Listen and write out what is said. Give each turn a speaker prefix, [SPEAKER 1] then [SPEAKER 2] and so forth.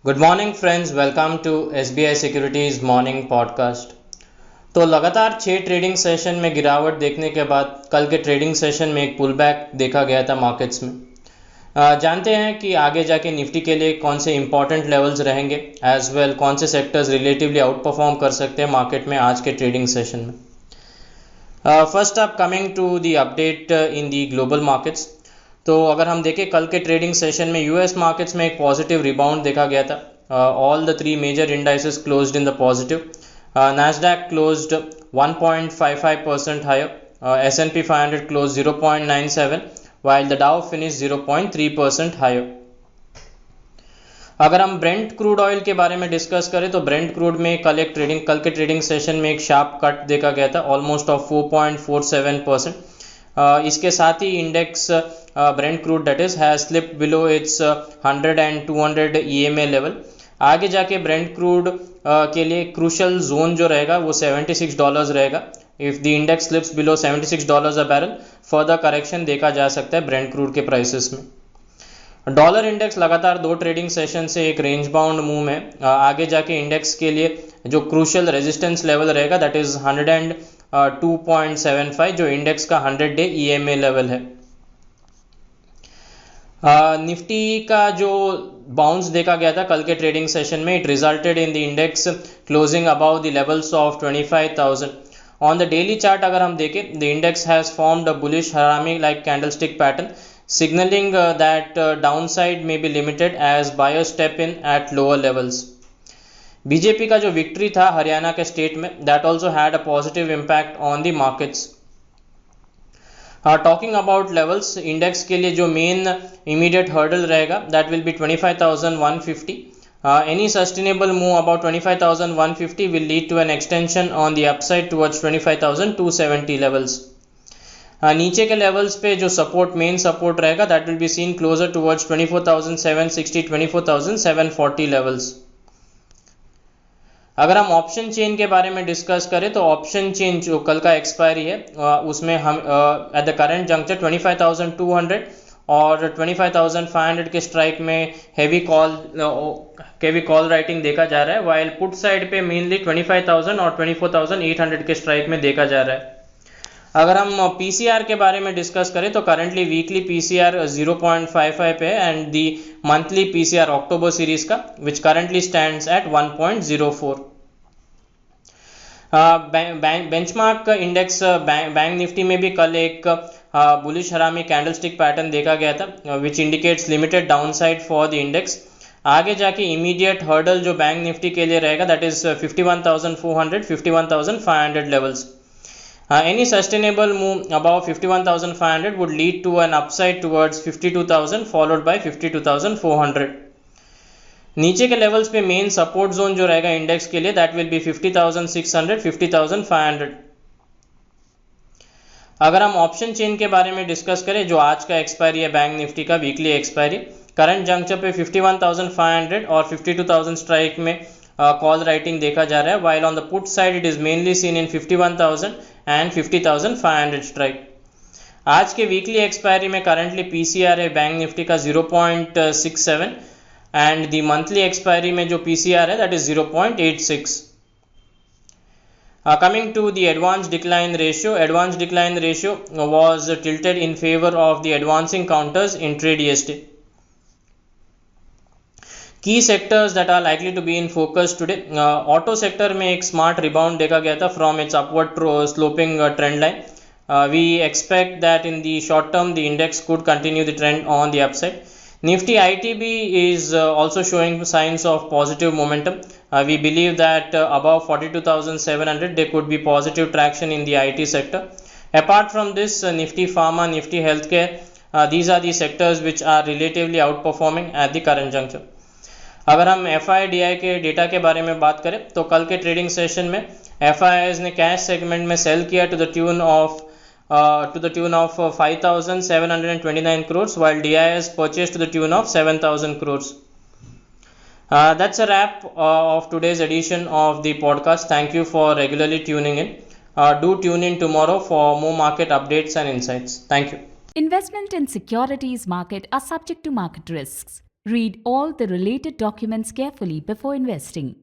[SPEAKER 1] Good morning friends, welcome to SBI securities morning podcast. तो लगातार 6 trading session में गिरावट देखने के बाद कल के ट्रेडिंग सेशन में एक पुल बैक देखा गया था मार्केट्स में। जानते हैं कि आगे जाके निफ्टी के लिए कौन से इंपॉर्टेंट लेवल्स रहेंगे, एज वेल कौन से सेक्टर्स रिलेटिवली आउट परफॉर्म कर सकते हैं मार्केट में आज के ट्रेडिंग सेशन में। First up coming to the update in the global markets. तो अगर हम देखें कल के ट्रेडिंग सेशन में यूएस मार्केट्स में एक पॉजिटिव रिबाउंड देखा गया था। All the 3 major indices closed in the positive. Nasdaq closed 1.55% higher, S&P 500 closed 0.97, while the Dow finished 0.3% higher. अगर हम ब्रेंट क्रूड ऑयल के बारे में डिस्कस करें तो ब्रेंट क्रूड में कल के ट्रेडिंग सेशन में एक शार्प कट देखा गया था, ऑलमोस्ट ऑफ 4.47%। इसके साथ ही index Brent crude that is has slipped below its 100 and 200 EMA level. आगे जाके ब्रेंट क्रूड के लिए क्रूशल जोन जो रहेगा वो $76 रहेगा। If the index slips below $76 a barrel, further correction देखा जा सकता है ब्रेंट क्रूड के प्राइसेस में। डॉलर इंडेक्स लगातार 2 ट्रेडिंग सेशन से एक रेंज बाउंड मूव में। आगे जाके इंडेक्स के लिए जो क्रूशल रेजिस्टेंस लेवल रहेगा दैट इज 102.75, जो इंडेक्स का 100-डे EMA लेवल है। निफ्टी का जो बाउंस देखा गया था कल के ट्रेडिंग सेशन में, it resulted in the index closing about the levels of 25,000। On the daily chart अगर हम देखें, the index has formed a bullish हरामी like candlestick pattern, signaling that downside may be limited as buyers step in at lower levels. BJP का जो victory था हरियाणा के state में, that also had a positive impact on the markets. Talking about levels, index के लिए जो main immediate hurdle रहेगा that will be 25,150. Any sustainable move about 25,150 will lead to an extension on the upside towards 25,270 levels. नीचे के levels पे जो support main support रहेगा that will be seen closure towards 24,760 24,740 levels. अगर हम option chain के बारे में डिस्कस करें तो ऑप्शन चेन जो कल का एक्सपायरी है उसमें हम एट द करंट जंक्चर 25,200 और 25,500 के स्ट्राइक में हेवी कॉल राइटिंग देखा जा रहा है, वाइल पुट साइड पे मेनली 25,000 और 24,800 के स्ट्राइक में देखा जा रहा है। अगर हम पीसीआर के बारे में डिस्कस करें तो करंटली वीकली पीसीआर 0.55 पे है and the monthly PCR October series का which currently stands at 1.04। Benchmark index bank Nifty में भी कल एक बुलिश हरामी कैंडलस्टिक पैटर्न देखा गया था which indicates limited downside for the index. आगे जाके इमीडिएट हर्डल जो बैंक निफ्टी के लिए रहेगा that is 51,400 51,500 levels. Any sustainable move above 51,500 would lead to an upside towards 52,000 followed by 52,400. नीचे के लेवल्स पे मेन सपोर्ट जोन जो रहेगा इंडेक्स के लिए दैट विल बी 50,600 50,500। अगर हम ऑप्शन चेन के बारे में डिस्कस करें जो आज का एक्सपायरी है बैंक निफ्टी का वीकली एक्सपायरी, करंट जंक्चर पे 51,500 और 52,000 स्ट्राइक में कॉल राइटिंग देखा जा रहा है, while on the put side it is mainly seen in 51,000 and 50,500 strike. आज के वीकली एक्सपायरी में करंटली पीसीआर है बैंक निफ्टी का 0.67 एंड द मंथली एक्सपायरी में जो पीसीआर है that is 0.86। Coming to the advance decline ratio was tilted in favour of the advancing counters in trade yesterday. Key sectors that are likely to be in focus today, auto sector में एक smart rebound देखा गया था from its upward sloping trend line. We expect that in the short term the index could continue the trend on the upside. Nifty ITB is also showing signs of positive momentum. We believe that above 42,700 there could be positive traction in the IT sector. Apart from this, Nifty Pharma, Nifty Healthcare, these are the sectors which are relatively outperforming at the current juncture. अगर हम FIDI के data के बारे में बात करें तो कल के ट्रेडिंग सेशन में FIIs ने कैश सेगमेंट में सेल किया to the tune of 5,729 crores, while DIs purchased to the tune of 7,000 crores. That's a wrap of today's edition of the podcast. Thank you for regularly tuning in. Do tune in tomorrow for more market updates and insights. Thank you.
[SPEAKER 2] Investment in securities market are subject to market risks. Read all the related documents carefully before investing.